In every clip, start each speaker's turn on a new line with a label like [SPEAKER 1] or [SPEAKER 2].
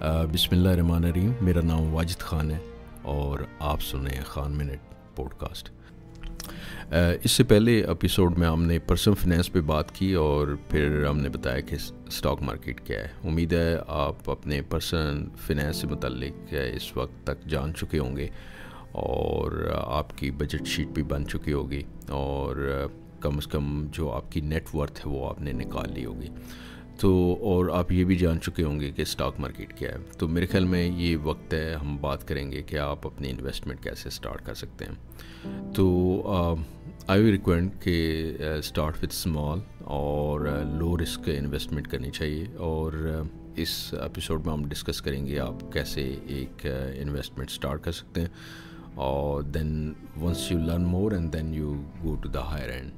[SPEAKER 1] بسم اللہ الرحمن الرحیم. میرا نام واجد خان ہے اور آپ سنیں خان منٹ پوڈ کاسٹ. اس سے پہلے ایپیسوڈ میں ہم نے پرسنل فنانس پہ بات کی اور پھر ہم نے بتایا کہ اسٹاک مارکیٹ کیا ہے. امید ہے آپ اپنے پرسنل فنانس سے متعلق اس وقت تک جان چکے ہوں گے اور آپ کی بجٹ شیٹ بھی بن چکی ہوگی اور کم از کم جو آپ کی نیٹ ورتھ ہے وہ آپ نے نکال لی ہوگی. تو اور آپ یہ بھی جان چکے ہوں گے کہ اسٹاک مارکیٹ کیا ہے. تو میرے خیال میں یہ وقت ہے ہم بات کریں گے کہ آپ اپنی انویسٹمنٹ کیسے اسٹارٹ کر سکتے ہیں. تو آئی ریکمینڈ کہ اسٹارٹ وتھ اسمال اور لو رسک انویسٹمنٹ کرنی چاہیے. اور اس ایپیسوڈ میں ہم ڈسکس کریں گے آپ کیسے ایک انویسٹمنٹ اسٹارٹ کر سکتے ہیں اور then once you learn more and then you go to the higher end.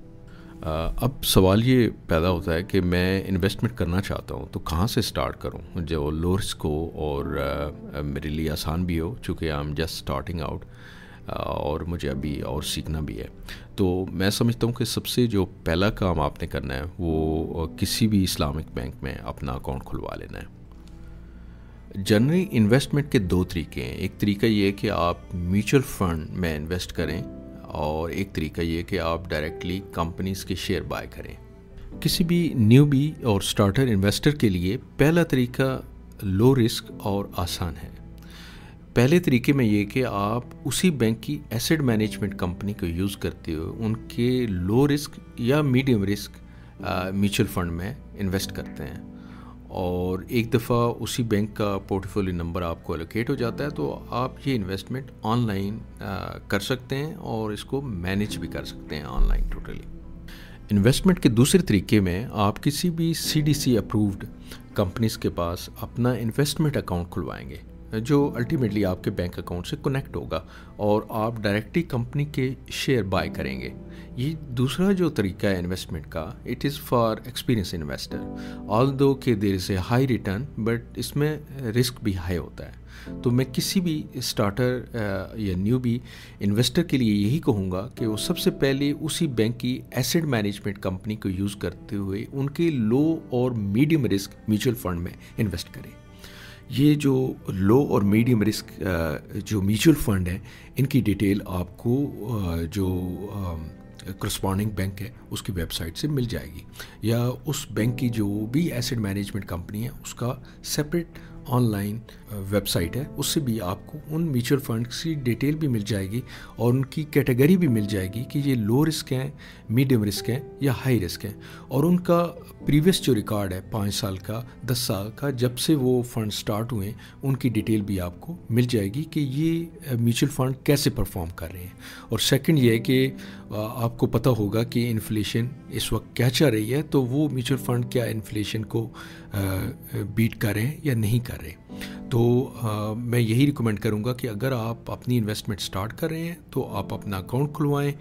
[SPEAKER 1] اب سوال یہ پیدا ہوتا ہے کہ میں انویسٹمنٹ کرنا چاہتا ہوں تو کہاں سے سٹارٹ کروں جو لو رسک ہو اور میرے لیے آسان بھی ہو, چونکہ I am just starting out اور مجھے ابھی اور سیکھنا بھی ہے. تو میں سمجھتا ہوں کہ سب سے جو پہلا کام آپ نے کرنا ہے وہ کسی بھی اسلامک بینک میں اپنا اکاؤنٹ کھلوا لینا ہے. جنرلی انویسٹمنٹ کے دو طریقے ہیں. ایک طریقہ یہ ہے کہ آپ میوچل فنڈ میں انویسٹ کریں اور ایک طریقہ یہ کہ آپ ڈائریکٹلی کمپنیز کے شیئر بائی کریں. کسی بھی نیو بی اور سٹارٹر انویسٹر کے لیے پہلا طریقہ لو رسک اور آسان ہے. پہلے طریقے میں یہ کہ آپ اسی بینک کی ایسٹ مینجمنٹ کمپنی کو یوز کرتے ہوئے ان کے لو رسک یا میڈیم رسک میوچل فنڈ میں انویسٹ کرتے ہیں اور ایک دفعہ اسی بینک کا پورٹ فولیو نمبر آپ کو الوکیٹ ہو جاتا ہے تو آپ یہ انویسٹمنٹ آن لائن کر سکتے ہیں اور اس کو مینیج بھی کر سکتے ہیں آن لائن ٹوٹلی. انویسٹمنٹ کے دوسرے طریقے میں آپ کسی بھی CDC اپرووڈ کمپنیز کے پاس اپنا انویسٹمنٹ اکاؤنٹ کھلوائیں گے جو الٹیمیٹلی آپ کے بینک اکاؤنٹ سے کنیکٹ ہوگا اور آپ ڈائریکٹلی کمپنی کے شیئر بائی کریں گے. یہ دوسرا جو طریقہ ہے انویسٹمنٹ کا, it is for experience investor. Although کہ there is a high return but اس میں رسک بھی ہائی ہوتا ہے. تو میں کسی بھی اسٹارٹر یا نیو بی انویسٹر کے لیے یہی کہوں گا کہ وہ سب سے پہلے اسی بینک کی ایسٹ مینجمنٹ کمپنی کو یوز کرتے ہوئے ان کے لو اور میڈیم رسک میوچل فنڈ میں انویسٹ کریں. یہ جو لو اور میڈیم رسک جو میوچل فنڈ ہیں ان کی ڈیٹیل آپ کو جو کرسپونڈنگ بینک ہے اس کی ویب سائٹ سے مل جائے گی یا اس بینک کی جو بھی ایسٹ مینجمنٹ کمپنی ہے اس کا separate online website ہے, اس سے بھی آپ کو ان میوچل فنڈس کی ڈیٹیل بھی مل جائے گی اور ان کی کیٹیگری بھی مل جائے گی کہ یہ لو رسک ہیں, میڈیم رسک ہیں یا ہائی رسک ہیں, اور ان کا پریویس جو ریکارڈ ہے 5 سال کا 10 سال کا جب سے وہ فنڈ سٹارٹ ہوئے ان کی ڈیٹیل بھی آپ کو مل جائے گی کہ یہ میوچل فنڈ کیسے پرفارم کر رہے ہیں. اور سیکنڈ یہ ہے کہ آپ کو پتہ ہوگا کہ انفلیشن اس وقت کیا چل رہی ہے تو وہ میوچل فنڈ کیا انفلیشن کو بیٹ کر رہے ہیں یا نہیں کر رہے. تو میں یہی ریکمینڈ کروں گا کہ اگر آپ اپنی انویسٹمنٹ سٹارٹ کر رہے ہیں تو آپ اپنا اکاؤنٹ کھلوائیں,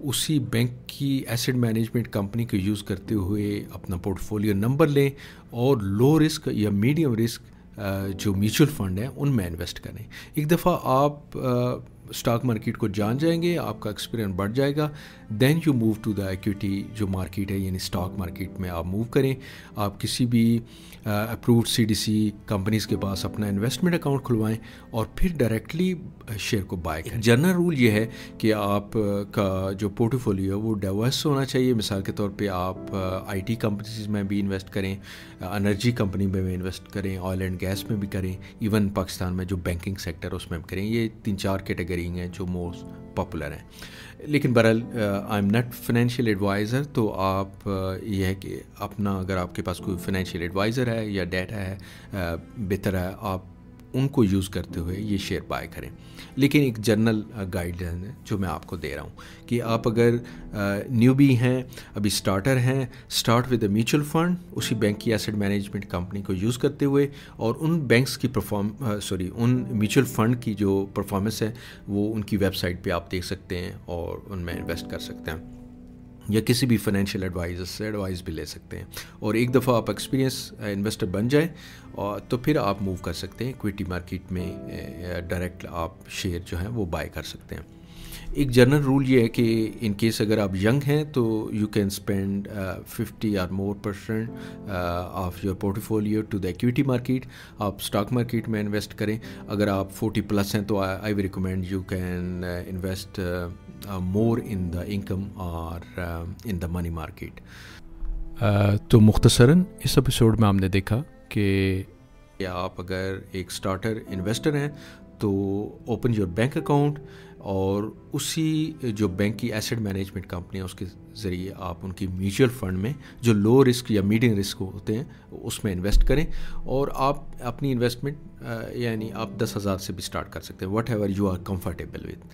[SPEAKER 1] اسی بینک کی ایسٹ مینجمنٹ کمپنی کو یوز کرتے ہوئے اپنا پورٹ فولیو نمبر لیں اور لو رسک یا میڈیم رسک جو میوچل فنڈ ہیں ان میں انویسٹ کریں. ایک دفعہ آپ اسٹاک مارکیٹ کو جان جائیں گے, آپ کا ایکسپیرینس بڑھ جائے گا, then you move to the equity جو مارکیٹ ہے یعنی اسٹاک مارکیٹ میں آپ موو کریں. آپ کسی بھی اپرووڈ CDC کمپنیز کے پاس اپنا انویسٹمنٹ اکاؤنٹ کھلوائیں اور پھر ڈائریکٹلی شیئر کو بائی کریں. جنرل رول یہ ہے کہ آپ کا جو پورٹ فولیو ہے وہ ڈائیورس ہونا چاہیے. مثال کے طور پہ آپ IT کمپنیز میں بھی انویسٹ کریں, انرجی کمپنی میں بھی انویسٹ کریں, آئل اینڈ گیس میں بھی کریں, ایون پاکستان میں جو بینکنگ سیکٹر اس میں بھی کریں. یہ 3-4 کیٹیگری ہیں جو موسٹ پاپولر ہیں. لیکن بہرحال I am not financial adviser, تو آپ یہ ہے کہ اپنا اگر آپ کے پاس کوئی فائنینشیل ایڈوائزر ہے یا ڈیٹا ہے بہتر ہے آپ ان کو یوز کرتے ہوئے یہ شیئر بائی کریں. لیکن ایک جنرل گائیڈ لائن ہے جو میں آپ کو دے رہا ہوں کہ آپ اگر نیو بی ہیں, ابھی سٹارٹر ہیں, start with a mutual fund اسی بینک کی ایسٹ مینجمنٹ کمپنی کو یوز کرتے ہوئے, اور ان بینکس کی ان میوچل فنڈ کی جو پرفارمنس ہے وہ ان کی ویب سائٹ پہ آپ دیکھ سکتے ہیں اور ان میں انویسٹ کر سکتے ہیں یا کسی بھی فائنینشیل ایڈوائزر سے ایڈوائز بھی لے سکتے ہیں. اور ایک دفعہ آپ ایکسپیرینس انویسٹر بن جائیں اور تو پھر آپ موو کر سکتے ہیں ایکویٹی مارکیٹ میں, ڈائریکٹ آپ شیئر جو ہیں وہ بائی کر سکتے ہیں. ایک جنرل رول یہ ہے کہ ان کیس اگر آپ ینگ ہیں تو یو کین اسپینڈ 50 اور more% of your portfolio to the equity market. آپ اسٹاک مارکیٹ میں انویسٹ کریں. اگر آپ 40+ ہیں تو I will recommend you can invest more in the income اور ان دا منی مارکیٹ. تو مختصراً اس ایپیسوڈ میں ہم نے دیکھا کہ آپ اگر ایک اسٹارٹر انویسٹر ہیں تو اوپن یور بینک اکاؤنٹ اور اسی جو بینک کی ایسٹ مینجمنٹ کمپنی ہے اس کے ذریعے آپ ان کی میوچل فنڈ میں جو لو رسک یا میڈیم رسک ہوتے ہیں اس میں انویسٹ کریں. اور آپ اپنی انویسٹمنٹ یعنی آپ 10,000 سے بھی اسٹارٹ کر سکتے ہیں, whatever you are comfortable with.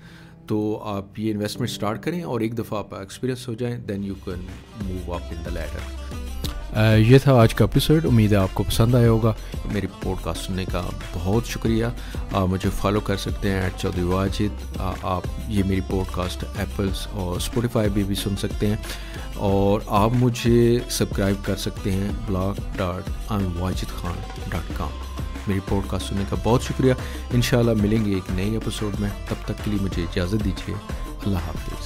[SPEAKER 1] تو آپ یہ انویسٹمنٹ اسٹارٹ کریں اور ایک دفعہ آپ ایکسپیرینس ہو جائیں then you can move up in the ladder. یہ تھا آج کا ایپیسوڈ. امید ہے آپ کو پسند آیا ہوگا. میری پوڈ کاسٹ سننے کا بہت شکریہ. آپ مجھے فالو کر سکتے ہیں @چودھری واجد. آپ یہ میری پوڈ کاسٹ ایپلس اور اسپوٹیفائی بھی سن سکتے ہیں, اور آپ مجھے سبسکرائب کر سکتے ہیں blog.imwajidkhan.com. میری پوڈ کاسٹ سننے کا بہت شکریہ. انشاءاللہ ملیں گے ایک نئے ایپیسوڈ میں. تب تک کے لیے مجھے اجازت دیجیے. اللہ حافظ.